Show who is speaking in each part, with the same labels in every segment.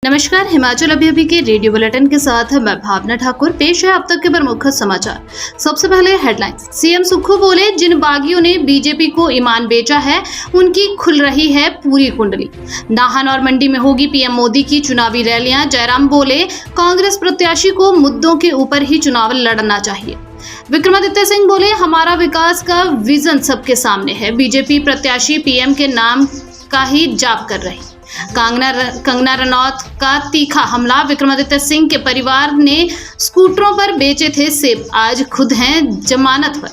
Speaker 1: नमस्कार। हिमाचल अभी के रेडियो बुलेटिन के साथ मैं भावना ठाकुर। पेश है अब तक के प्रमुख समाचार। सबसे पहले हेडलाइंस। सीएम सुक्खू बोले, जिन बागियों ने बीजेपी को ईमान बेचा है उनकी खुल रही है पूरी कुंडली। नाहन और मंडी में होगी पीएम मोदी की चुनावी रैलियां। जयराम बोले, कांग्रेस प्रत्याशी को मुद्दों के ऊपर ही चुनाव लड़ना चाहिए। विक्रमादित्य सिंह बोले, हमारा विकास का विजन सबके सामने है। बीजेपी प्रत्याशी पीएम के नाम का ही जाप कर रही। कंगना रनौत का तीखा हमला। विक्रमादित्य सिंह के परिवार ने स्कूटरों पर बेचे थे सेब, आज खुद हैं जमानत पर।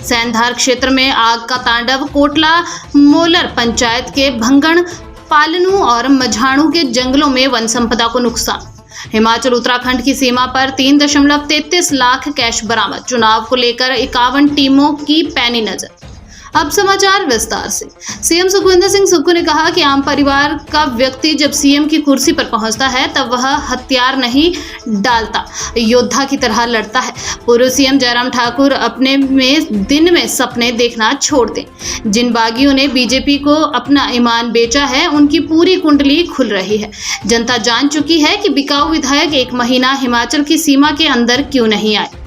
Speaker 1: सैंधार क्षेत्र में आग का तांडव। कोटला मोलर पंचायत के भंगण, पालनू और मझाणू के जंगलों में वन संपदा को नुकसान। हिमाचल उत्तराखंड की सीमा पर 3.33 लाख कैश बरामद। चुनाव को लेकर 51 टीमों की पैनी नजर। अब समाचार विस्तार से। सीएम सुखविंदर सिंह सुक्खू ने कहा कि आम परिवार का व्यक्ति जब सीएम की कुर्सी पर पहुंचता है तब वह हथियार नहीं डालता, योद्धा की तरह लड़ता है। पूर्व सीएम जयराम ठाकुर अपने दिन में सपने देखना छोड़ दें। जिन बागियों ने बीजेपी को अपना ईमान बेचा है उनकी पूरी कुंडली खुल रही है। जनता जान चुकी है कि बिकाऊ विधायक एक महीना हिमाचल की सीमा के अंदर क्यों नहीं आए।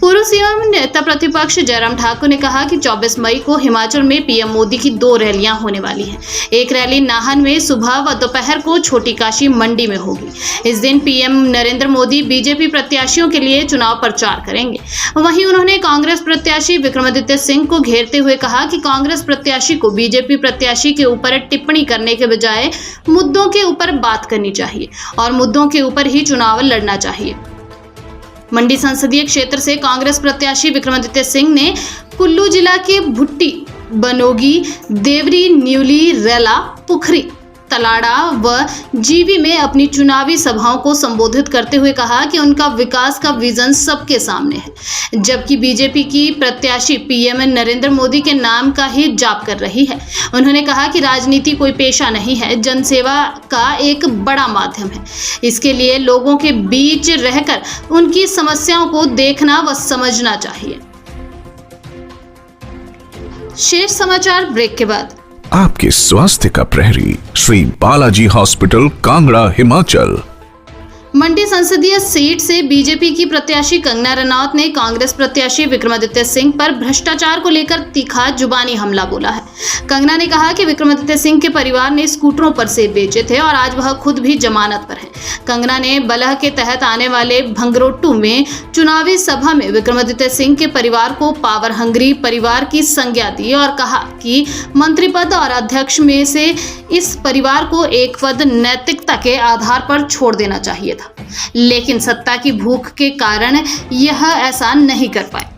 Speaker 1: पूर्व सीएम नेता प्रतिपक्ष जयराम ठाकुर ने कहा कि 24 मई को हिमाचल में पीएम मोदी की 2 रैलियां होने वाली हैं। एक रैली नाहन में सुबह व दोपहर को छोटी काशी मंडी में होगी। इस दिन पीएम नरेंद्र मोदी बीजेपी प्रत्याशियों के लिए चुनाव प्रचार करेंगे। वहीं उन्होंने कांग्रेस प्रत्याशी विक्रमादित्य सिंह को घेरते हुए कहा कि कांग्रेस प्रत्याशी को बीजेपी प्रत्याशी के ऊपर टिप्पणी करने के बजाय मुद्दों के ऊपर बात करनी चाहिए और मुद्दों के ऊपर ही चुनाव लड़ना चाहिए। मंडी संसदीय क्षेत्र से कांग्रेस प्रत्याशी विक्रमादित्य सिंह ने कुल्लू जिला के भुट्टी, बनोगी, देवरी, न्यूली, रेला, पुखरी, तलाड़ा व जीवी में अपनी चुनावी सभाओं को संबोधित करते हुए कहा कि उनका विकास का विजन सबके सामने है, जबकि बीजेपी की प्रत्याशी पीएम नरेंद्र मोदी के नाम का ही जाप कर रही है। उन्होंने कहा कि राजनीति कोई पेशा नहीं है, जनसेवा का एक बड़ा माध्यम है। इसके लिए लोगों के बीच रहकर उनकी समस्याओं को देखना व समझना चाहिए। शेष समाचार ब्रेक के बाद।
Speaker 2: आपके स्वास्थ्य का प्रहरी श्री बालाजी हॉस्पिटल, कांगड़ा, हिमाचल।
Speaker 1: मंडी संसदीय सीट से बीजेपी की प्रत्याशी कंगना रनौत ने कांग्रेस प्रत्याशी विक्रमादित्य सिंह पर भ्रष्टाचार को लेकर तीखा जुबानी हमला बोला है। कंगना ने कहा कि विक्रमादित्य सिंह के परिवार ने स्कूटरों पर सेब बेचे थे और आज वह खुद भी जमानत पर है। कंगना ने बलह के तहत आने वाले भंगरोटू में चुनावी सभा में विक्रमादित्य सिंह के परिवार को पावर हंग्री परिवार की संज्ञा दी और कहा कि मंत्री पद और अध्यक्ष में से इस परिवार को एक पद नैतिकता के आधार पर छोड़ देना चाहिए था, लेकिन सत्ता की भूख के कारण यह ऐसा नहीं कर पाए।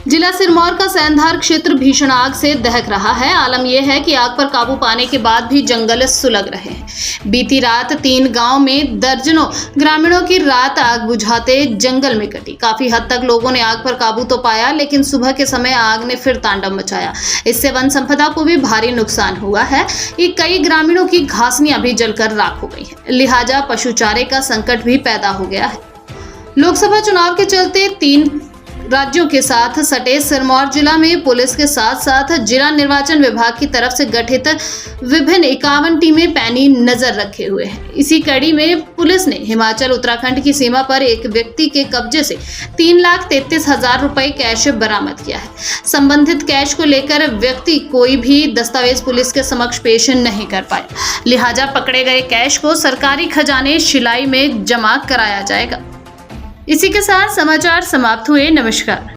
Speaker 1: जिला सिरमौर का सैंधार क्षेत्र भीषण आग से दहक रहा है। आलम यह है कि आग पर काबू पाने के बाद भी जंगल सुलग रहे हैं। बीती रात 3 गांव में दर्जनों ग्रामीणों की रात आग बुझाते जंगल में कटी। काफी हद तक लोगों ने आग पर काबू तो पाया, लेकिन सुबह के समय आग ने फिर तांडव मचाया। इससे वन संपदा को भी भारी नुकसान हुआ है। कई ग्रामीणों की घासनियां भी जलकर राख हो गई है, लिहाजा पशु चारे का संकट भी पैदा हो गया है। लोकसभा चुनाव के चलते 3 राज्यों के साथ सटे सिरमौर जिला में पुलिस के साथ साथ जिला निर्वाचन विभाग की तरफ से गठित विभिन्न 51 टीमें पैनी नजर रखे हुए हैं। इसी कड़ी में पुलिस ने हिमाचल उत्तराखंड की सीमा पर एक व्यक्ति के कब्जे से 3,33,000 रुपए कैश बरामद किया है। संबंधित कैश को लेकर व्यक्ति कोई भी दस्तावेज पुलिस के समक्ष पेश नहीं कर पाए, लिहाजा पकड़े गए कैश को सरकारी खजाने शिलाई में जमा कराया जाएगा। इसी के साथ समाचार समाप्त हुए। नमस्कार।